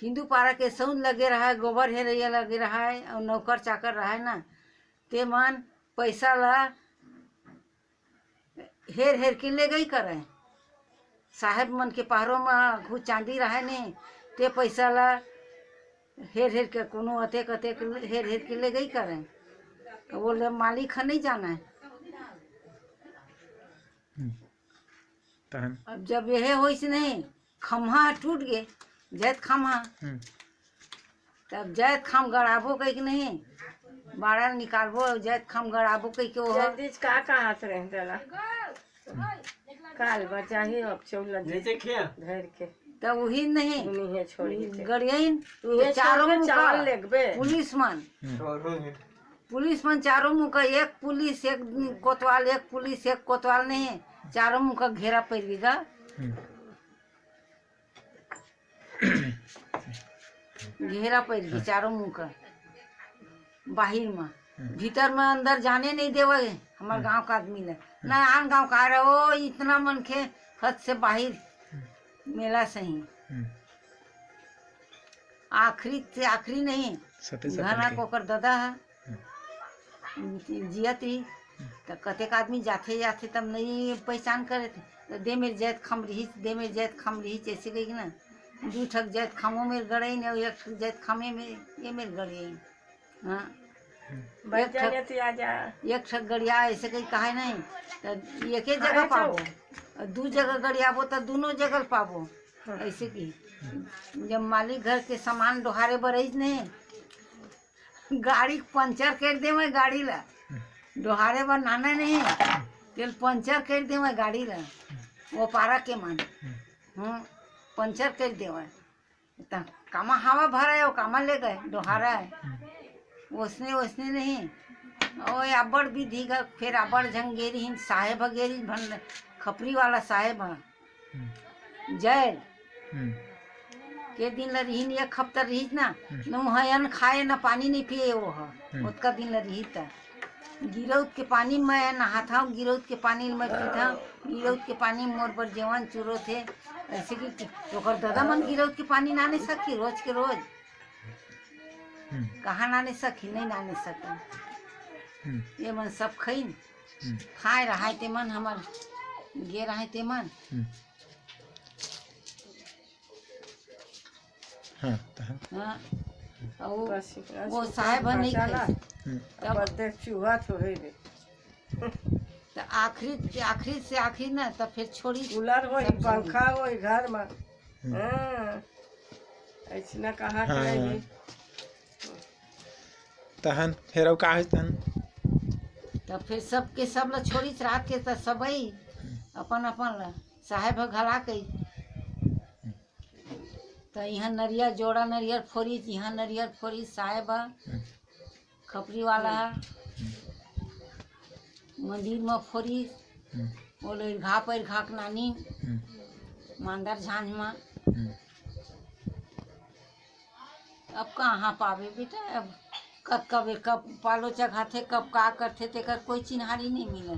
हिंदू पारा के सौन लगे रहा है, गोबर हेरैया लगे रहा है और नौकर चाकर रहा है ना, ते मन पैसा ला हेर हेर के ले गई करे। साहेब मन के पहाड़ों में घु चांदी रहा ने, ते पैसा ला हेर हेर के कोनो अतेक अतेक हेर हेर के ले गई करे। वो ले मालिक है नहीं जाना है। अब जब यह हो नहीं, खम्हा टूट गए, जैत खम्हा, तब जैत खम गड़ाबो कह के नहीं, बाड़ा निकालबो जैत खम गड़ाबो कह के वो जल्दी का हाथ रह चला काल बचा ही अब चौला धर के तब वही नहीं है छोड़ी गड़ियन ये चारों चावल लेगबे पुलिस मन चारों मुँह का, एक पुलिस एक कोतवाल, एक पुलिस एक कोतवाल नहीं, चारों मुँह का घेरा पड़ गया। घेरा पड़ गई चारों मुँह का, बाहर में, भीतर में अंदर जाने नहीं देवे हमारे गांव का आदमी ने, ना आन गांव का रहे हो, इतना मन के हद से बाहर मेला सही। आखिरी से आखिरी नहीं, घना कोकर दादा है जियत ही, तो कतेक आदमी जाते जाते तब नहीं पहचान करे थे, तो दे मेरे जैत खम रही, दे मेरे जैत खम रही, ऐसे कही ना, दू ठक जैत खामों में गड़े न, एक ठक जैत खामे में ये मेरे गड़े। हाँ एक ठक गड़िया ऐसे कहीं कहा नहीं, तो एक ही जगह पाबो, दू जगह गड़ियाबो तो दोनों जगह पाबो। ऐसे की जब मालिक घर के सामान डोहारे बरईज नहीं, गाड़ी पंचर कर दे मैं गाड़ी ला, डोहारे बर नाना नहीं, तेल पंचर कर दे मैं गाड़ी ला, वो पारा के मन पंचर कर दे मैं, कामा हवा भरा है वो कामा ले गए डोहारा है, उसने उसने नहीं। ओ अब्बड़ विधि का फिर अब्बड़ झंगेरी हिंद साहेब गेरी भन खपरी वाला साहेब है जय के दिन ला रही एक हफ्ता रही ना, न खाए न पानी नहीं पिए वो है उसका दिन ला रही था। गिरौत के पानी में नहाता हूँ, गिरौत के पानी में पीता हूँ, गिरौत के पानी मोर पर जवान चूरो थे। ऐसे कि तो दादा मन गिरौत के पानी नाने सकी रोज के रोज, कहाँ नाने सकी नहीं नाने सके। ये मन सब खईन खाए रहा ते मन हमार गे रहा ते मन। हाँ वो साहेब नहीं खाई तब चूहा छोड़े दे तो आखिरी से आखिरी ना, तब फिर छोड़ी कूलर हो पंखा हो घर में। ऐसा कहाँ करेगी तहन हेरो का है तहन, तब फिर सबके सब ला छोड़ी रात के तो सब अपन अपन ला साहेब घला के, तो यहाँ नरियर जोड़ा नरियर फोड़ी, यहाँ नरियर फोड़ी साहेब खपरी वाला मंदिर में फोड़ी, बोले घा पर घाक नानी मांदर झांझ में। अब कहाँ पावे बेटा, अब कब पालो चघाते कब का करते तेकर कोई चिन्हारी नहीं मिले।